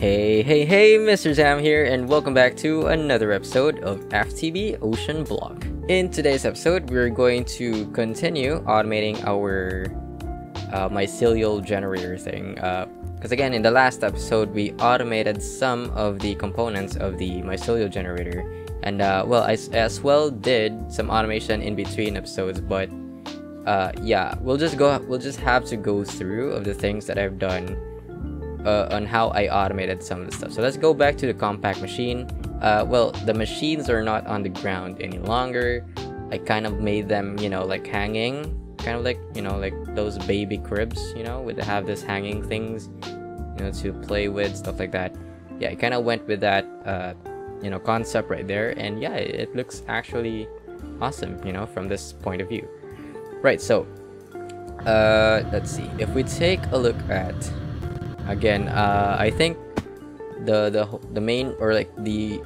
Hey, Mr. Sam here, and welcome back to another episode of FTB Oceanblock. In today's episode, we're going to continue automating our mycelial generator thing. Because again, in the last episode, we automated some of the components of the mycelial generator, and well, I as well did some automation in between episodes. But yeah, we'll just have to go through of the things that I've done on how I automated some of the stuff. So let's go back to the compact machine. Well, the machines are not on the ground any longer. I kind of made them, like hanging, kind of like, like those baby cribs, with have this hanging things, to play with, stuff like that. Yeah, I kind of went with that, concept right there, and yeah, it looks actually awesome, from this point of view. Right, so let's see. If we take a look at, again, I think the main, or like the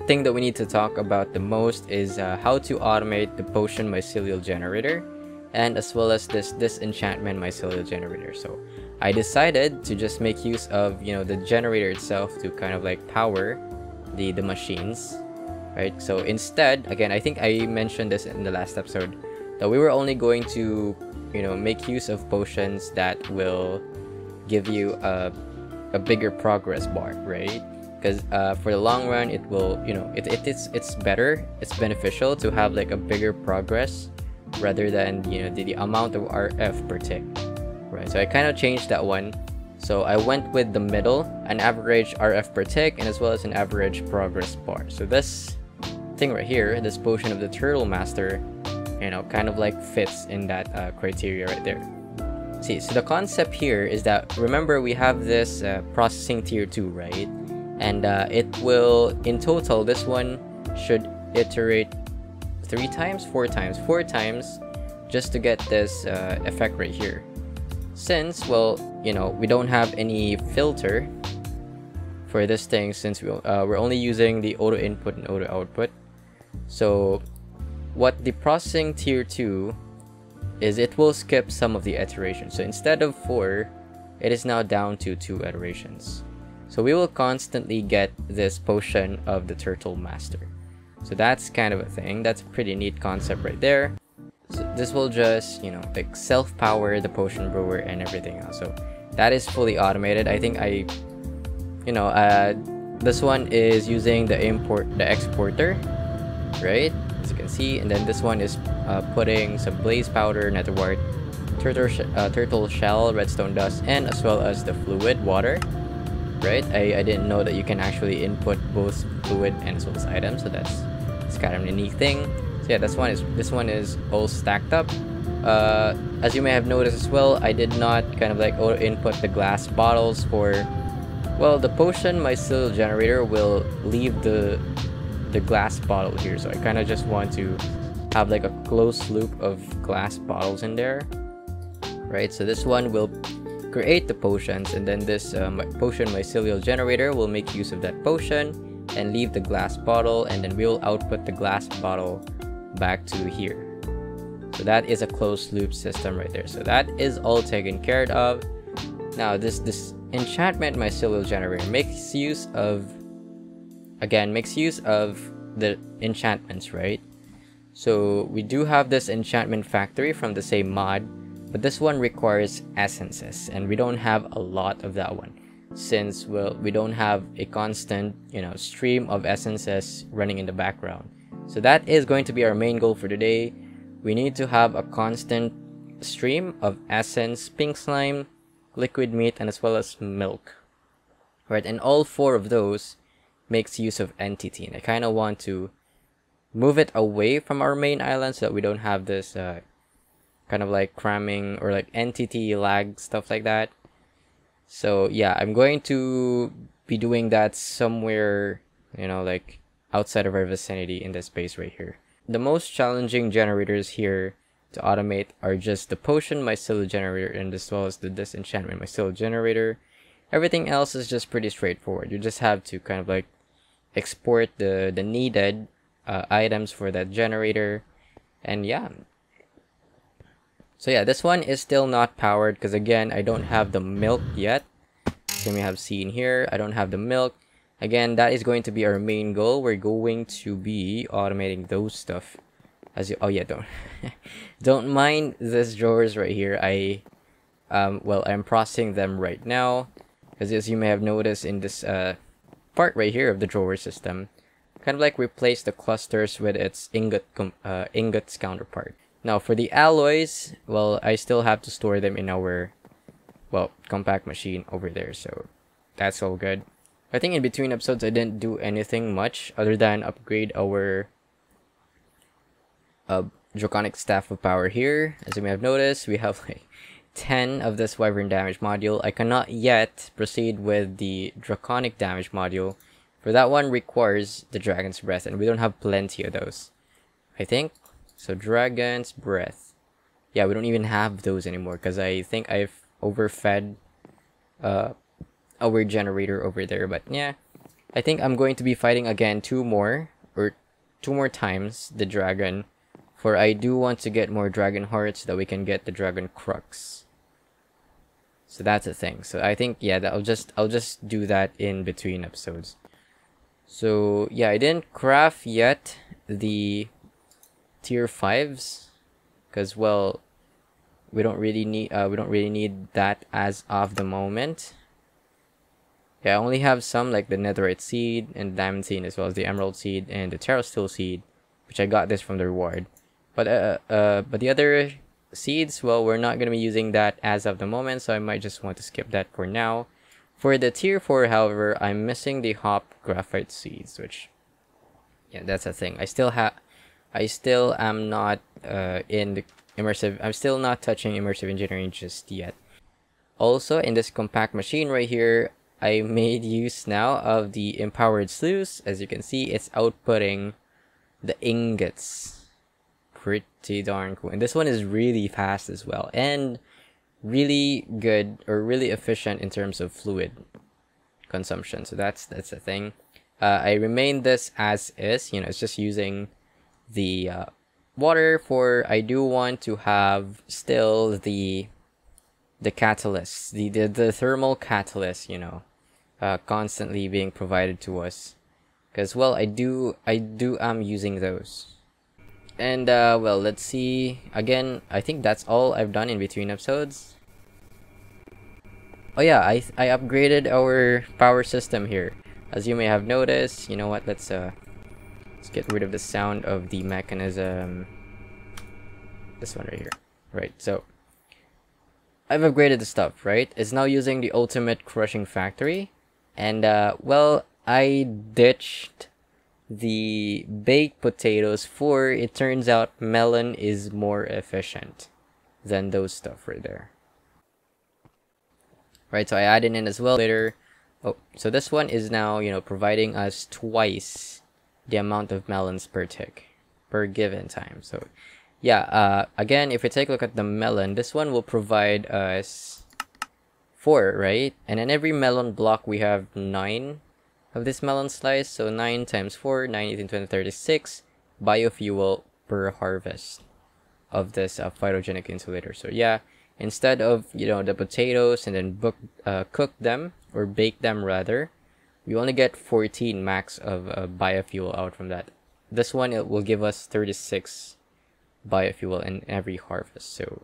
thing that we need to talk about the most is how to automate the potion mycelial generator, and as well as this disenchantment mycelial generator. So I decided to just make use of the generator itself to kind of like power the machines, right? So instead, again, I think I mentioned this in the last episode, that we were only going to make use of potions that will give you a bigger progress bar, right? Because for the long run, it will, it's better, it's beneficial to have like a bigger progress rather than the amount of RF per tick, right? So I kind of changed that one. So I went with the middle, an average RF per tick, and as well as an average progress bar. So this thing right here, this potion of the Turtle Master, kind of like fits in that criteria right there. See, so the concept here is that, remember, we have this processing tier 2, right? And it will, in total, this one should iterate 4 times just to get this effect right here. Since, well, we don't have any filter for this thing, since we're only using the auto input and auto output. So what the processing tier 2 is, it will skip some of the iterations. So instead of 4, it is now down to 2 iterations. So we will constantly get this potion of the Turtle Master. So that's kind of a thing. That's a pretty neat concept right there. So this will just, like self-power the potion brewer and everything else. So that is fully automated. I think this one is using the exporter, right? As you can see, and then this one is putting some blaze powder, nether wart, turtle shell, redstone dust, and as well as the fluid water, right? I didn't know that you can actually input both fluid and as well as items, so that's kind of a neat thing. So yeah, this one is all stacked up. As you may have noticed as well, I did not kind of like auto input the glass bottles for, well, the potion mycelial generator will leave the glass bottle here, so I kind of just want to have like a closed loop of glass bottles in there, right? So this one will create the potions, and then this potion mycelial generator will make use of that potion and leave the glass bottle, and then we will output the glass bottle back to here. So that is a closed loop system right there. So that is all taken care of. Now this enchantment mycelial generator makes use of the enchantments, right? So we do have this enchantment factory from the same mod, but this one requires essences, and we don't have a lot of that one, since, well, we don't have a constant stream of essences running in the background. So that is going to be our main goal for today. We need to have a constant stream of essence, pink slime, liquid meat, and as well as milk, right? And all 4 of those makes use of entity, and I kind of want to move it away from our main island so that we don't have this kind of like cramming or like entity lag, stuff like that. So yeah, I'm going to be doing that somewhere, like outside of our vicinity in this space right here. The most challenging generators here to automate are just the potion mycelial generator, and as well as the disenchantment mycelial generator. Everything else is just pretty straightforward. You just have to kind of like export the needed items for that generator, and yeah. So yeah, this one is still not powered because again, I don't have the milk yet. as you may have seen here, I don't have the milk. Again, that is going to be our main goal. We're going to be automating those stuff. As you, oh yeah, don't don't mind these drawers right here. Well, I'm processing them right now, because as you may have noticed in this part right here of the drawer system, kind of like replace the clusters with its ingots counterpart. Now for the alloys, well, I still have to store them in our, well, compact machine over there, so that's all good. I think in between episodes I didn't do anything much other than upgrade our draconic staff of power here. As you may have noticed, we have like 10 of this wyvern damage module. I cannot yet proceed with the draconic damage module, for that one requires the dragon's breath, and we don't have plenty of those, I think. So dragon's breath, yeah, we don't even have those anymore, because I think I've overfed our generator over there. But yeah, I think I'm going to be fighting again two more times the dragon, for I do want to get more dragon hearts so that we can get the dragon crux. So that's a thing. So I think, yeah, that I'll just do that in between episodes. So yeah, I didn't craft yet the tier 5s, because, well, we don't really need that as of the moment. Yeah, I only have some, like the netherite seed and diamond seed, as well as the emerald seed and the terrasteel seed, which I got this from the reward. But the other seeds, well, we're not gonna be using that as of the moment, so I might just want to skip that for now. For the tier 4, however, I'm missing the hop graphite seeds, which, yeah, that's a thing. I still am not in the immersive. I'm still not touching immersive engineering just yet. Also, in this compact machine right here, I made use now of the empowered sluice. As you can see, it's outputting the ingots. Pretty darn cool. And this one is really fast as well, and really good, or really efficient in terms of fluid consumption. So that's the thing. I remained this as is. You know, it's just using the water, for I do want to have still the catalyst, the thermal catalyst, you know, constantly being provided to us, because, well, I do am using those. And well, let's see. Again, I think that's all I've done in between episodes. Oh yeah, I upgraded our power system here, as you may have noticed. You know what? Let's get rid of the sound of the mechanism. This one right here. Right. So I've upgraded the stuff. Right. It's now using the ultimate crushing factory, and well, I ditched the baked potatoes, for it turns out melon is more efficient than those stuff right there. Right, so I added in as well later. Oh, so this one is now, you know, providing us twice the amount of melons per tick per given time. So yeah, again, if we take a look at the melon, this one will provide us 4, right? And in every melon block we have 9 of this melon slice, so 9 times 4, 9, 18, 20, 36 biofuel per harvest of this phytogenic insulator. So yeah, instead of, you know, the potatoes and then cook them, or bake them rather, we only get 14 max of biofuel out from that. This one, it will give us 36 biofuel in every harvest. So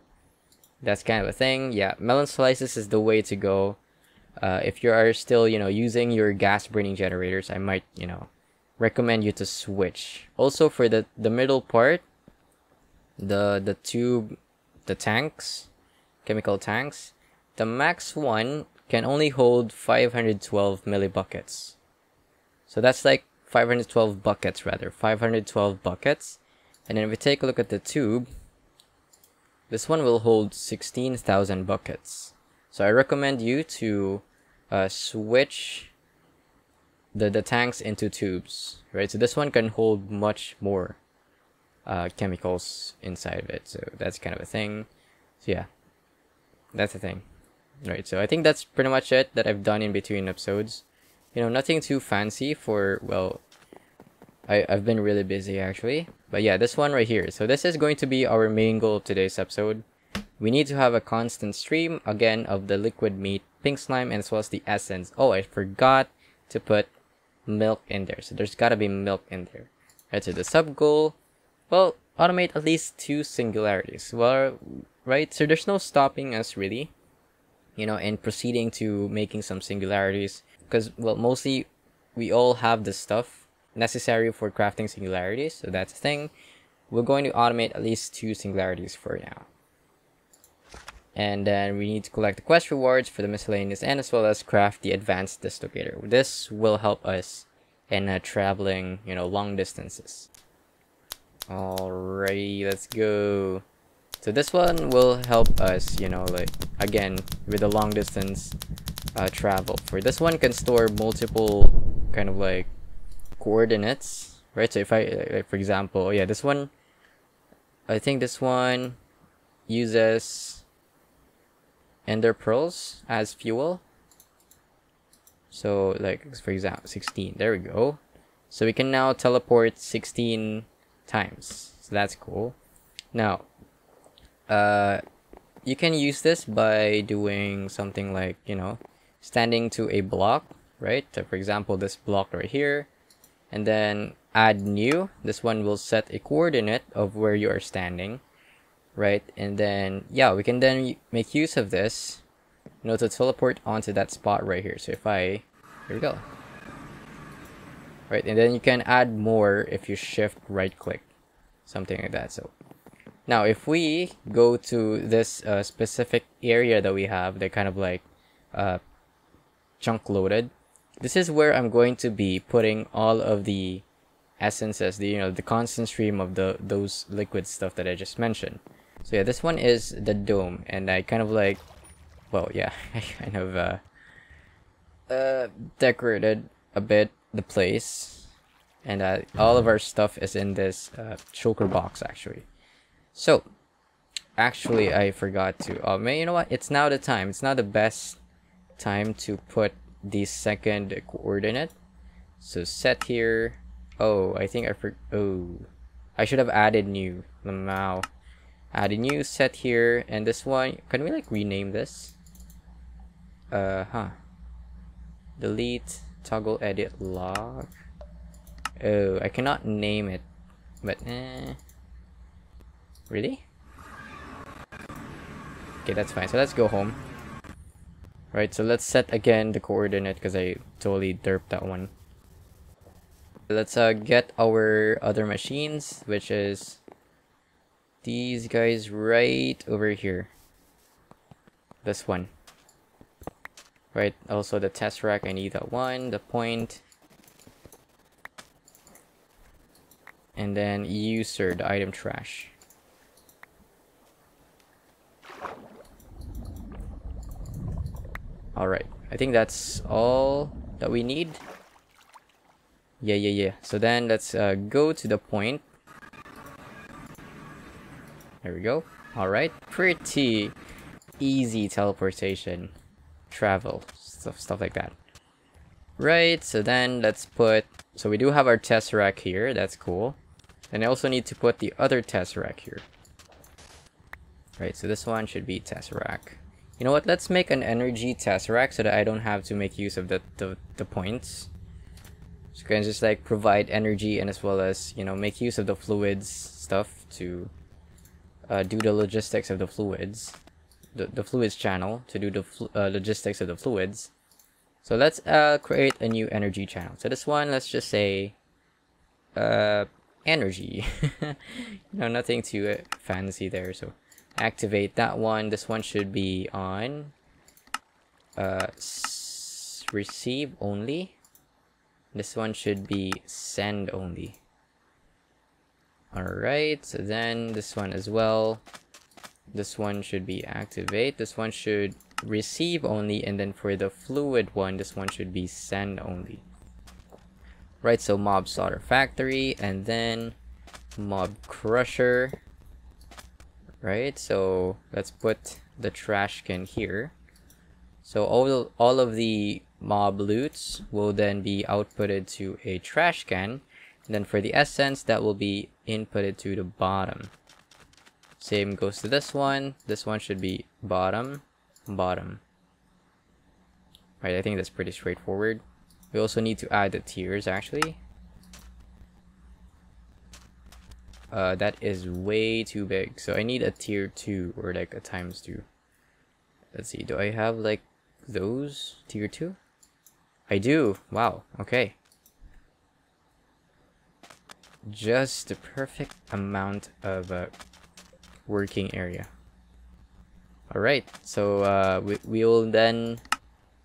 that's kind of a thing. Yeah, melon slices is the way to go. If you are still, you know, using your gas burning generators, I might, you know, recommend you to switch. Also, for the middle part, the tube, the tanks, chemical tanks, the max one can only hold 512 millibuckets. So that's like 512 buckets rather, 512 buckets. And then if we take a look at the tube, this one will hold 16,000 buckets. So I recommend you to switch the tanks into tubes, right? So this one can hold much more chemicals inside of it. So that's kind of a thing. So yeah, that's the thing, right? So I think that's pretty much it that I've done in between episodes. You know, nothing too fancy, for, well, I've been really busy actually. But yeah, this one right here. So this is going to be our main goal of today's episode. We need to have a constant stream, again, of the liquid meat pink slime and as well as the essence. Oh, I forgot to put milk in there, so there's gotta be milk in there. Right, so the sub goal, well, automate at least 2 singularities. Well, right, so there's no stopping us really, you know, in proceeding to making some singularities, because, well, mostly we all have the stuff necessary for crafting singularities, so that's the thing. We're going to automate at least 2 singularities for now. And then we need to collect the quest rewards for the miscellaneous and as well as craft the advanced dislocator. This will help us in traveling, you know, long distances. Alrighty, let's go. So this one will help us, you know, like, again, with the long distance travel. For this one, can store multiple kind of like coordinates, right? So if I, like, for example, oh yeah, this one, I think this one uses ender pearls as fuel. So, like, for example, 16. There we go. So we can now teleport 16 times. So that's cool. Now, you can use this by doing something like, you know, standing to a block, right? So for example, this block right here, and then add new. This one will set a coordinate of where you are standing, right? And then, yeah, we can then make use of this, you know, to teleport onto that spot right here. So if I, here we go. Right, and then you can add more if you shift right click, something like that. So now if we go to this specific area that we have, they're kind of like chunk loaded. This is where I'm going to be putting all of the essences, the, you know, the constant stream of those liquid stuff that I just mentioned. So yeah, this one is the dome, and I kind of like, well, yeah, I kind of decorated a bit the place, and all of our stuff is in this choker box actually. So actually I forgot to, oh man, you know what, it's now the time, it's now the best time to put the second coordinate. So set here. Oh, I think I should have added new. Now add a new, set here, and this one, can we like rename this? Delete, toggle, edit, log. Oh, I cannot name it, but really? Okay, that's fine. So let's go home. Right, so let's set again the coordinate because I totally derped that one. Let's get our other machines, which is these guys right over here. This one. Right, also the tesseract, I need that one, the point. And then user, the item trash. Alright, I think that's all that we need. Yeah. So then let's go to the point. There we go. Alright, pretty easy teleportation. Travel, stuff like that. Right, so then let's put, so we do have our tesseract here, that's cool. And I also need to put the other tesseract here. Right, so this one should be tesseract. You know what, let's make an energy tesseract so that I don't have to make use of the points. So you can just like provide energy and as well as, you know, make use of the fluids stuff to do the logistics of the fluids. The fluids channel to do the logistics of the fluids. So let's create a new energy channel. So this one, let's just say energy. No, nothing too fancy there. So activate that one. This one should be on receive only. This one should be send only. Alright, so then this one as well. This one should be activate. This one should receive only, and then for the fluid one, this one should be send only. Right, so mob solder factory, and then mob crusher. Right, so let's put the trash can here. So all of the mob loots will then be outputted to a trash can, and then for the essence, that will be inputted to the bottom. Same goes to this one. This one should be bottom. Right, I think that's pretty straightforward. We also need to add the tiers actually. That is way too big. So I need a tier 2 or like a times 2. Let's see, do I have like those tier 2? I do. Wow, okay. Just the perfect amount of working area. Alright, so we will then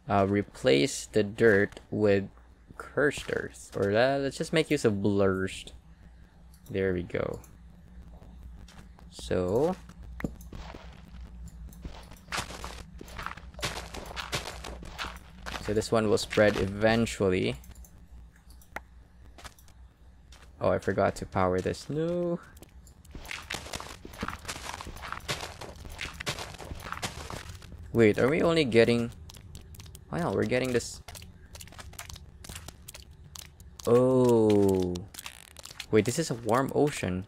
replace the dirt with cursed earth. Or let's just make use of blurred. There we go. So this one will spread eventually. Oh, I forgot to power this. No. Wait, are we only getting... Oh no, we're getting this... Oh. Wait, this is a warm ocean.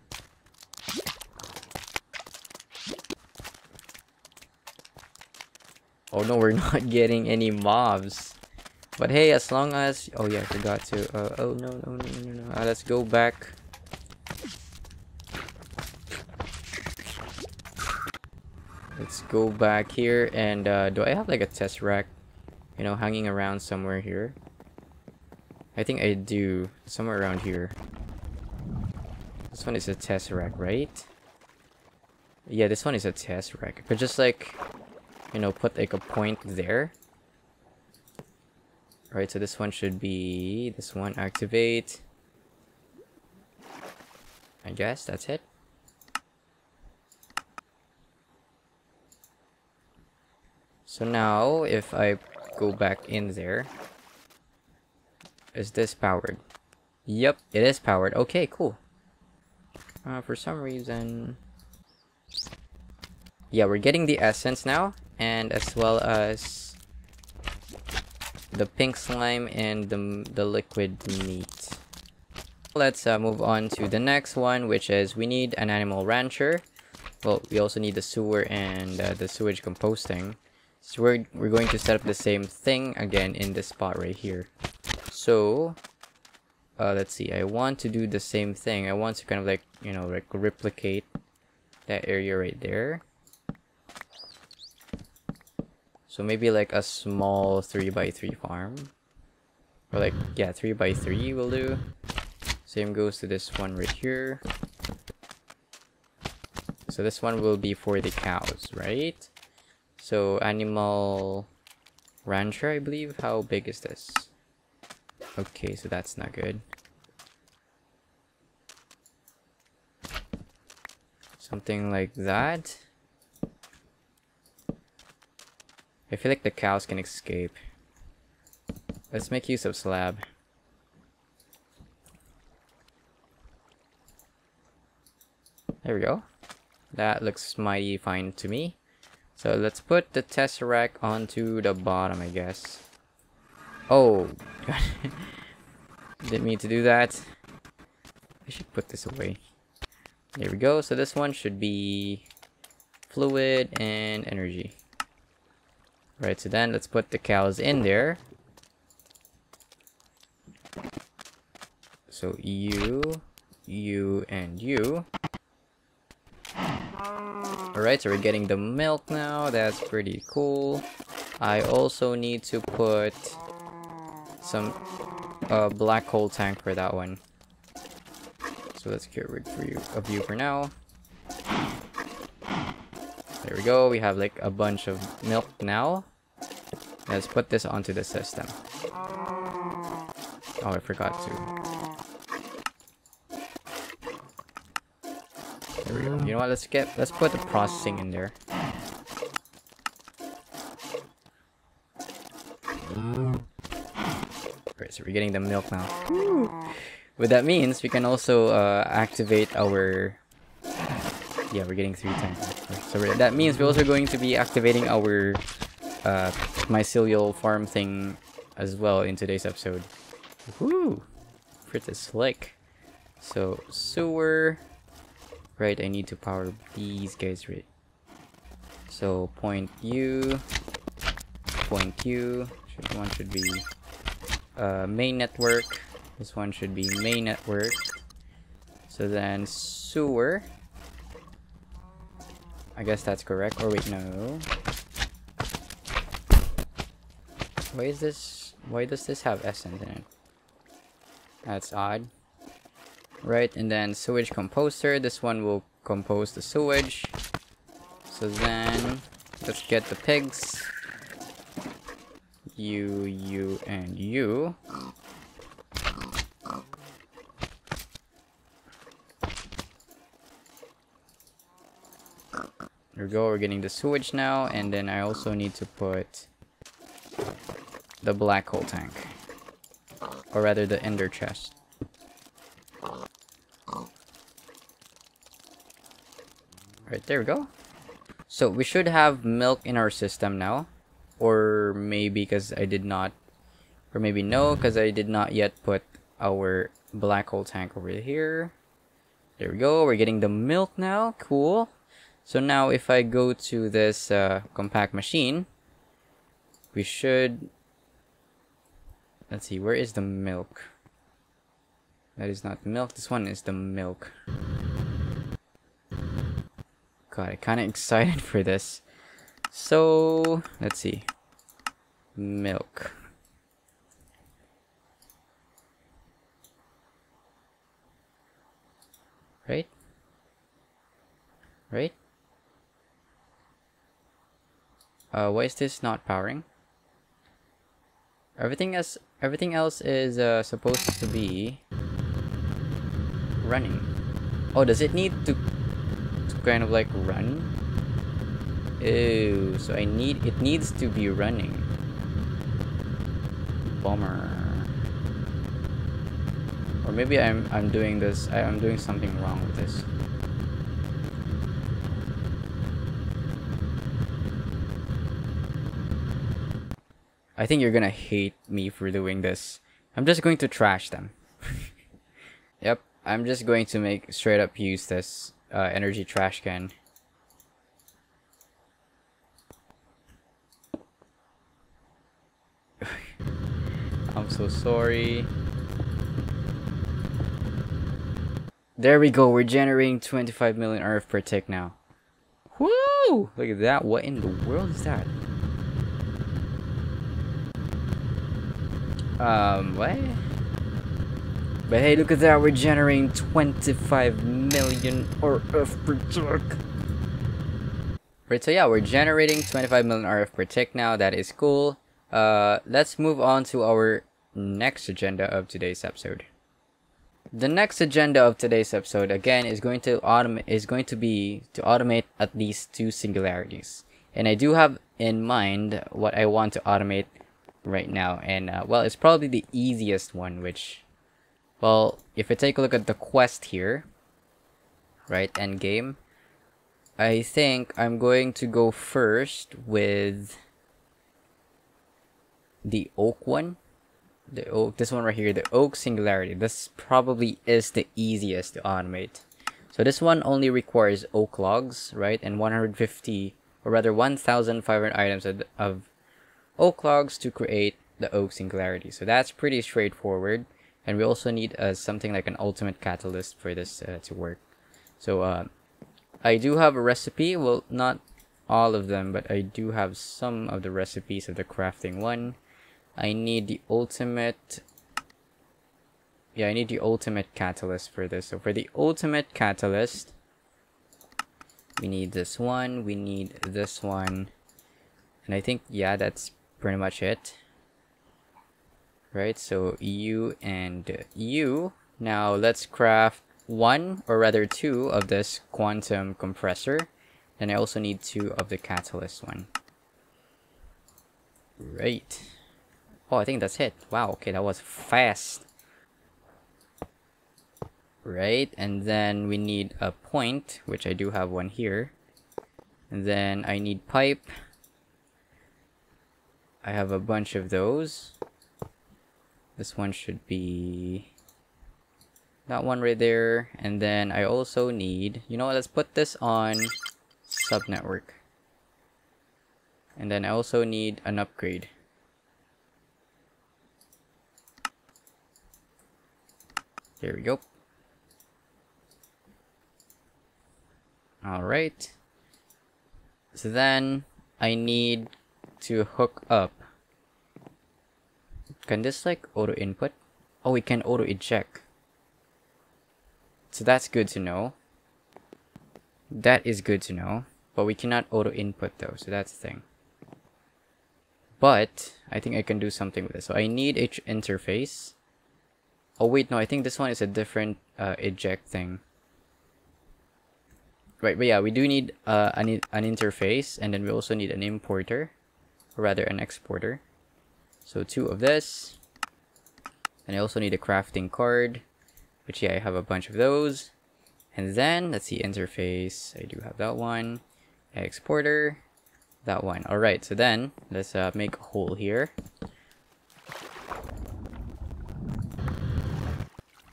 Oh no, we're not getting any mobs. But hey, as long as... Oh yeah, I forgot to... oh no. Let's go back. Let's go back here and do I have like a test rack, you know, hanging around somewhere here? I think I do. Somewhere around here. This one is a test rack, right? Yeah, this one is a test rack. I could just like, you know, put like a point there. Right, so this one should be this one. Activate. I guess that's it. So now if I go back in there, is this powered? Yep, it is powered. Okay, cool. For some reason, yeah, we're getting the essence now, and as well as the pink slime and the liquid meat. Let's move on to the next one, which is we need an animal rancher. Well, we also need the sewer and the sewage composting. So we're going to set up the same thing again in this spot right here. So let's see, I want to do the same thing. I want to kind of like, you know, like replicate that area right there. So maybe like a small 3x3 farm. Or like, yeah, 3x3 will do. Same goes to this one right here. So this one will be for the cows, right? So animal rancher, I believe. How big is this? Okay, so that's not good. Something like that. I feel like the cows can escape. Let's make use of slab. There we go. That looks mighty fine to me. So let's put the tesseract onto the bottom, I guess. Oh, didn't mean to do that. I should put this away. There we go. So this one should be fluid and energy. Right, so then let's put the cows in there. So you, and you. Alright, so we're getting the milk now. That's pretty cool. I also need to put some black hole tank for that one. So let's get rid of you for now. There we go. We have like a bunch of milk now. Let's put this onto the system. Oh, I forgot to. There we go. You know what? Let's put the processing in there. Alright, so we're getting the milk now. What that means, we can also activate our... Yeah, we're getting 3 times. So that means we're also going to be activating our mycelial farm thing as well in today's episode. Woo! Pretty slick. So, sewer. Right, I need to power these guys, right? So, point you. Point you. one should be main network. This one should be main network. So then sewer. I guess that's correct. Or wait, no. Why is this? Why does this have essence in it? That's odd. Right, and then sewage composter. This one will compose the sewage. So then let's get the pigs. You, and you. There we go, we're getting the sewage now, and then I also need to put the black hole tank. Or rather the ender chest. Right, there we go. So we should have milk in our system now. Or maybe because I did not, or maybe no, because I did not yet put our black hole tank over here. There we go, we're getting the milk now, cool. So now if I go to this compact machine, we should, let's see, where is the milk? That is not the milk, this one is the milk. God, I'm kind of excited for this. So, let's see. Milk. Right? Right? Why is this not powering? Everything else is supposed to be running. Oh, does it need to kind of like run? Ew, so it needs to be running. Bummer. Or maybe I'm doing this, I'm doing something wrong with this. I think you're gonna hate me for doing this. I'm just going to trash them. Yep, I'm just going to make straight up use this energy trash can. I'm so sorry. There we go, we're generating 25 million RF per tick now. Woo! Look at that, what in the world is that? What? But hey, look at that, we're generating 25 million RF per tick. Right, so yeah, we're generating 25 million RF per tick now, that is cool. Let's move on to our next agenda of today's episode. The next agenda of today's episode again is going to be to automate at least 2 singularities. And I do have in mind what I want to automate right now, and well, it's probably the easiest one, which, well, if I take a look at the quest here, right, end game, I think I'm going to go first with the oak one. This one right here, the oak singularity. This probably is the easiest to automate. So this one only requires oak logs, right, and 150, or rather 1,500 items of oak logs to create the oak singularity. So that's pretty straightforward, and we also need something like an ultimate catalyst for this to work. So I do have a recipe, well, not all of them, but I do have some of the recipes of the crafting one. I need the ultimate, yeah, I need the ultimate catalyst for this. So for the ultimate catalyst, we need this one, we need this one, and I think, yeah, that's pretty much it. Right, so you and you. Now let's craft 1, or rather 2 of this quantum compressor, and I also need 2 of the catalyst one. Right. Oh, I think that's it. Wow, okay, that was fast. Right, and then we need a point, which I do have one here. And then I need pipe. I have a bunch of those. This one should be that one right there. And then I also need, you know what, let's put this on subnetwork. And then I also need an upgrade. There we go. Alright. So then I need to hook up. Can this like auto input? Oh, we can auto eject. So that's good to know. That is good to know. But we cannot auto input though, so that's the thing. But I think I can do something with this. So I need a interface. Oh wait, no, I think this one is a different eject thing. Right, but yeah, we do need an interface, and then we also need an importer, or rather an exporter. So 2 of this. And I also need a crafting card, which yeah, I have a bunch of those. And then let's see, interface. I do have that one. Exporter, that one. Alright, so then let's make a hole here.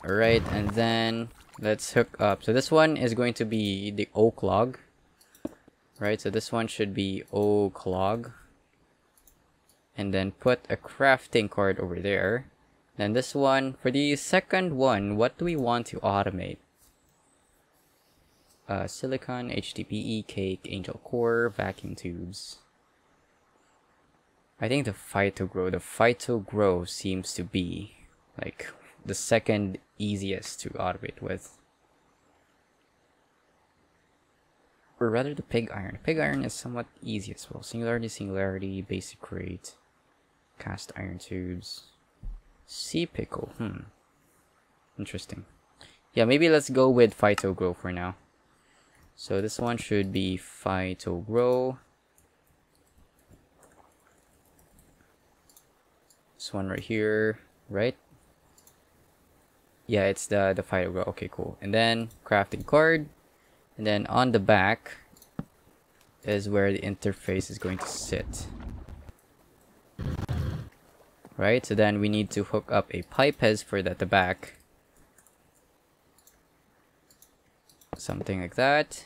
Alright, and then let's hook up. So this one is going to be the oak log. Right, so this one should be oak log. And then put a crafting card over there. Then this one, for the second one, what do we want to automate? Silicon, HDPE, cake, angel core, vacuum tubes. I think the phytogrow seems to be like the second easiest to automate with. Or rather the pig iron. Pig iron is somewhat easy as well. Singularity, basic rate, cast iron tubes, sea pickle. Interesting. Yeah, maybe let's go with phytogrow for now. So this one should be phytogrow. This one right here, right? Yeah, it's the phytogrow. Okay, cool. And then crafting card. And then on the back is where the interface is going to sit. Right? So then we need to hook up a pipe head for that at the back. Something like that.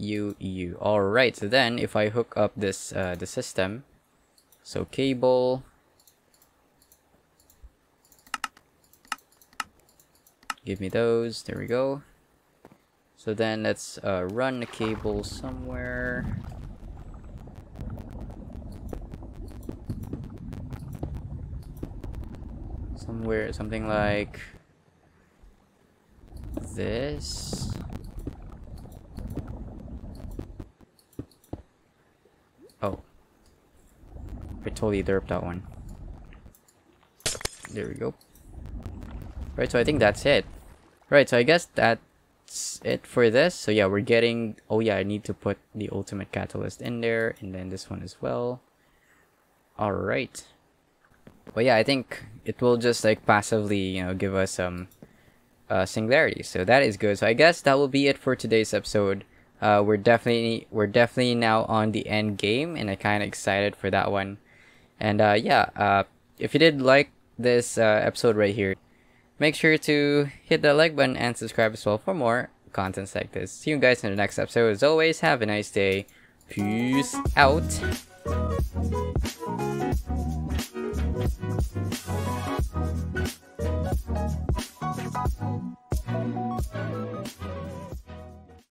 Alright, so then if I hook up this the system, so cable, give me those, there we go. So then let's run the cable somewhere. Something like this. Oh, I totally derped that one. There we go. Right, so I think that's it. Right, so I guess that's it for this. So yeah, we're getting, oh yeah, I need to put the ultimate catalyst in there, and then this one as well. All right. But yeah, I think it will just like passively, you know, give us some Singularity. So that is good. So I guess that will be it for today's episode. We're definitely now on the end game, and I'm kind of excited for that one. And yeah, if you did like this episode right here, make sure to hit the like button and subscribe as well for more contents like this. See you guys in the next episode. As always, have a nice day. Peace out.